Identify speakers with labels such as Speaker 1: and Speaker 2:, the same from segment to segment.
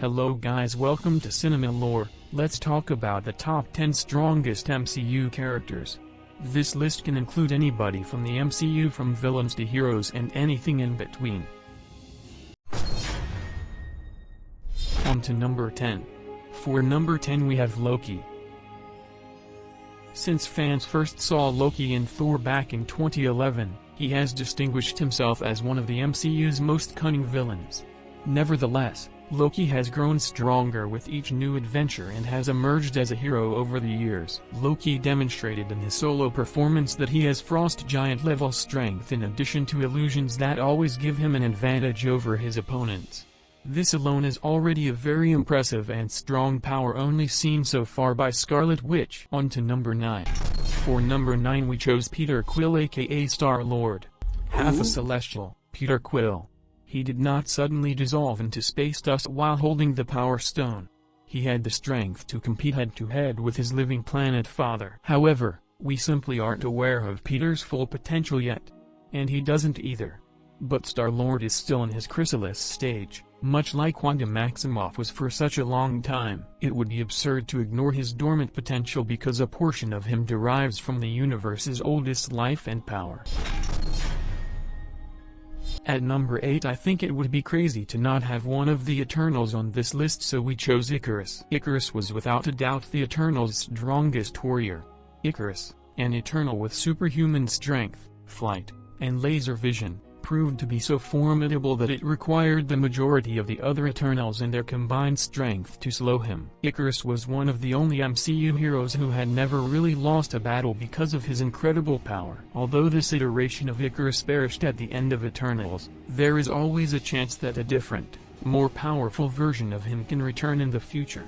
Speaker 1: Hello guys, welcome to Cinema Lore. Let's talk about the top 10 strongest MCU characters. This list can include anybody from the MCU, from villains to heroes and anything in between. On to number 10. For number 10 we have Loki. Since fans first saw Loki in Thor back in 2011, he has distinguished himself as one of the MCU's most cunning villains. Nevertheless, Loki has grown stronger with each new adventure and has emerged as a hero over the years. Loki demonstrated in his solo performance that he has frost giant level strength in addition to illusions that always give him an advantage over his opponents. This alone is already a very impressive and strong power only seen so far by Scarlet Witch. On to number 9. For number 9 we chose Peter Quill, aka Star-Lord. Half a Celestial, Peter Quill. He did not suddenly dissolve into space dust while holding the Power Stone. He had the strength to compete head-to-head with his living planet father. However, we simply aren't aware of Peter's full potential yet. And he doesn't either. But Star-Lord is still in his chrysalis stage, much like Wanda Maximoff was for such a long time. It would be absurd to ignore his dormant potential because a portion of him derives from the universe's oldest life and power. At number 8 I think it would be crazy to not have one of the Eternals on this list, so we chose Icarus. Icarus was without a doubt the Eternals' strongest warrior. Icarus, an Eternal with superhuman strength, flight, and laser vision, proved to be so formidable that it required the majority of the other Eternals and their combined strength to slow him. Icarus was one of the only MCU heroes who had never really lost a battle because of his incredible power. Although this iteration of Icarus perished at the end of Eternals, there is always a chance that a different, more powerful version of him can return in the future.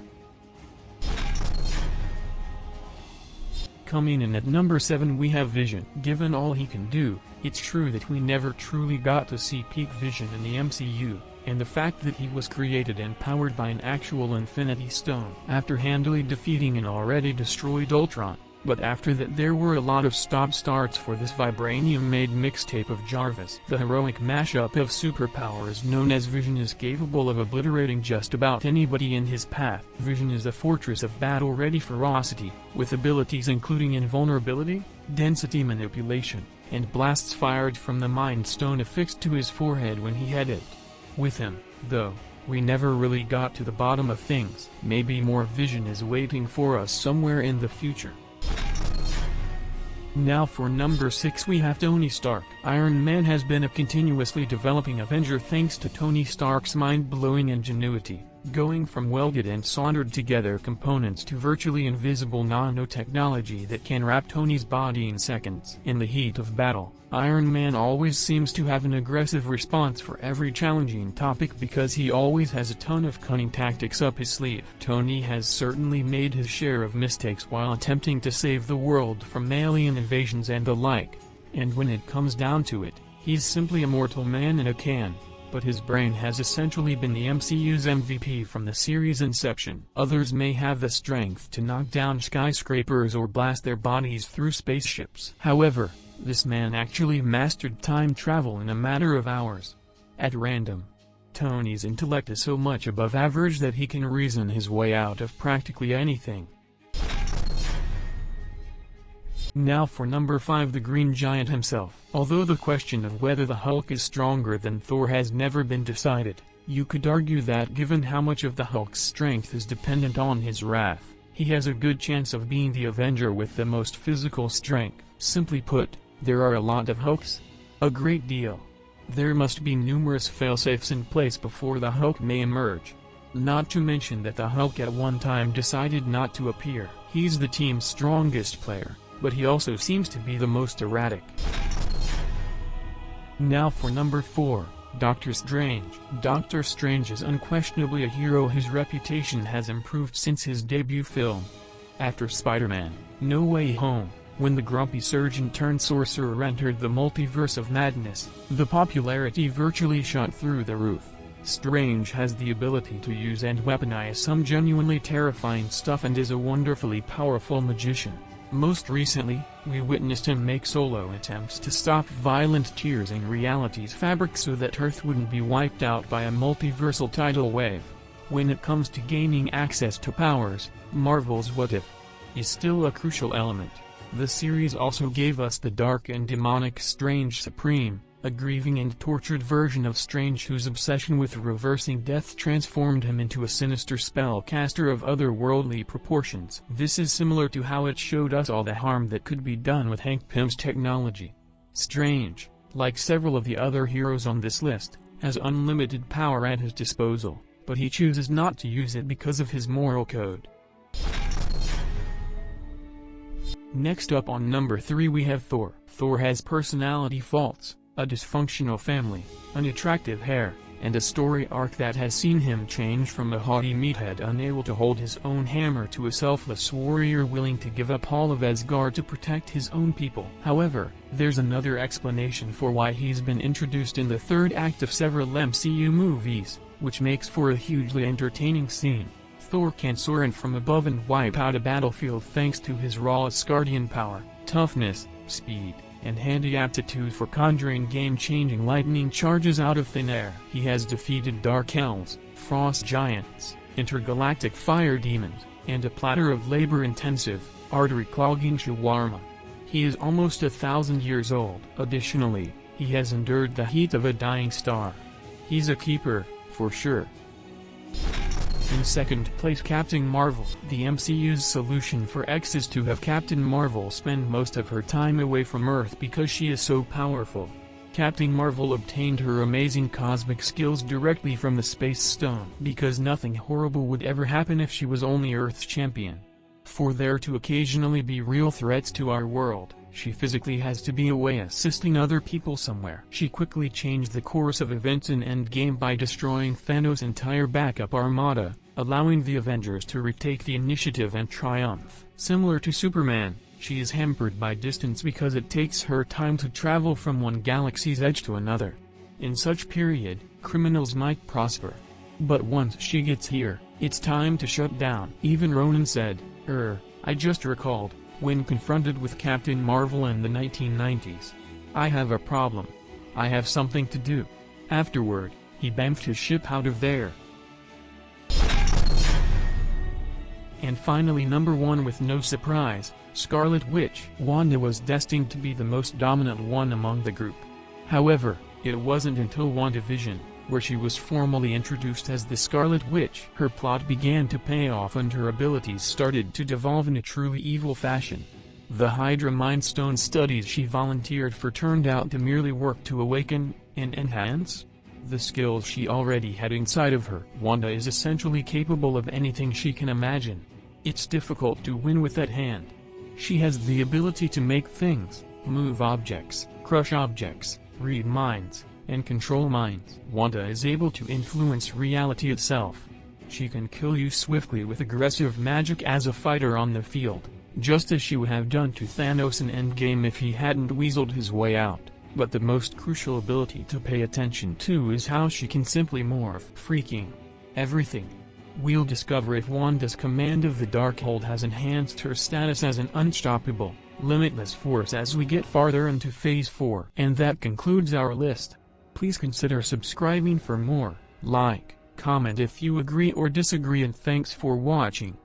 Speaker 1: Coming in at number 7 we have Vision. Given all he can do, it's true that we never truly got to see peak Vision in the MCU, and the fact that he was created and powered by an actual Infinity Stone after handily defeating an already destroyed Ultron. But after that there were a lot of stop-starts for this vibranium-made mixtape of Jarvis. The heroic mashup of superpowers known as Vision is capable of obliterating just about anybody in his path. Vision is a fortress of battle-ready ferocity, with abilities including invulnerability, density manipulation, and blasts fired from the Mind Stone affixed to his forehead when he had it. With him, though, we never really got to the bottom of things. Maybe more Vision is waiting for us somewhere in the future. Now for number 6 we have Tony Stark. Iron Man has been a continuously developing Avenger thanks to Tony Stark's mind-blowing ingenuity, going from welded and soldered together components to virtually invisible nanotechnology that can wrap Tony's body in seconds. In the heat of battle, Iron Man always seems to have an aggressive response for every challenging topic because he always has a ton of cunning tactics up his sleeve. Tony has certainly made his share of mistakes while attempting to save the world from alien invasions and the like, and when it comes down to it, he's simply a mortal man in a can. But his brain has essentially been the MCU's MVP from the series' inception. Others may have the strength to knock down skyscrapers or blast their bodies through spaceships. However, this man actually mastered time travel in a matter of hours. At random. Tony's intellect is so much above average that he can reason his way out of practically anything. Now for number 5 the Green Giant himself. Although the question of whether the Hulk is stronger than Thor has never been decided, you could argue that given how much of the Hulk's strength is dependent on his wrath, he has a good chance of being the Avenger with the most physical strength. Simply put, there are a lot of Hulks? A great deal. There must be numerous failsafes in place before the Hulk may emerge. Not to mention that the Hulk at one time decided not to appear. He's the team's strongest player, but he also seems to be the most erratic. Now for number 4, Doctor Strange. Doctor Strange is unquestionably a hero whose reputation has improved since his debut film. After Spider-Man: No Way Home, when the grumpy surgeon-turned-sorcerer entered the multiverse of madness, the popularity virtually shot through the roof. Strange has the ability to use and weaponize some genuinely terrifying stuff and is a wonderfully powerful magician. Most recently, we witnessed him make solo attempts to stop violent tears in reality's fabric so that Earth wouldn't be wiped out by a multiversal tidal wave. When it comes to gaining access to powers, Marvel's What If is still a crucial element. The series also gave us the dark and demonic Strange Supreme, a grieving and tortured version of Strange whose obsession with reversing death transformed him into a sinister spellcaster of otherworldly proportions. This is similar to how it showed us all the harm that could be done with Hank Pym's technology. Strange, like several of the other heroes on this list, has unlimited power at his disposal, but he chooses not to use it because of his moral code. Next up on number 3 we have Thor. Thor has personality faults, a dysfunctional family, unattractive hair, and a story arc that has seen him change from a haughty meathead unable to hold his own hammer to a selfless warrior willing to give up all of Asgard to protect his own people. However, there's another explanation for why he's been introduced in the third act of several MCU movies, which makes for a hugely entertaining scene. Thor can soar in from above and wipe out a battlefield thanks to his raw Asgardian power, toughness, speed, and handy aptitude for conjuring game-changing lightning charges out of thin air. He has defeated dark elves, frost giants, intergalactic fire demons, and a platter of labor-intensive, artery-clogging shawarma. He is almost 1,000 years old. Additionally, he has endured the heat of a dying star. He's a keeper, for sure. In second place, Captain Marvel. The MCU's solution for X is to have Captain Marvel spend most of her time away from Earth because she is so powerful. Captain Marvel obtained her amazing cosmic skills directly from the Space Stone because nothing horrible would ever happen if she was only Earth's champion. For there to occasionally be real threats to our world, she physically has to be away assisting other people somewhere. She quickly changed the course of events in Endgame by destroying Thanos' entire backup armada, allowing the Avengers to retake the initiative and triumph. Similar to Superman, she is hampered by distance because it takes her time to travel from one galaxy's edge to another. In such period, criminals might prosper. But once she gets here, it's time to shut down. Even Ronan said, I just recalled, when confronted with Captain Marvel in the 1990s. I have a problem. I have something to do. Afterward, he bamfed his ship out of there. And finally, number 1 with no surprise, Scarlet Witch. Wanda was destined to be the most dominant one among the group. However, it wasn't until WandaVision, where she was formally introduced as the Scarlet Witch, her plot began to pay off and her abilities started to devolve in a truly evil fashion. The Hydra Mind Stone studies she volunteered for turned out to merely work to awaken and enhance the skills she already had inside of her. Wanda is essentially capable of anything she can imagine. It's difficult to win with that hand. She has the ability to make things, move objects, crush objects, read minds, and control minds. Wanda is able to influence reality itself. She can kill you swiftly with aggressive magic as a fighter on the field, just as she would have done to Thanos in Endgame if he hadn't weaseled his way out. But the most crucial ability to pay attention to is how she can simply morph freaking everything. We'll discover if Wanda's command of the Darkhold has enhanced her status as an unstoppable, limitless force as we get farther into Phase 4. And that concludes our list. Please consider subscribing for more. Like, comment if you agree or disagree, and thanks for watching.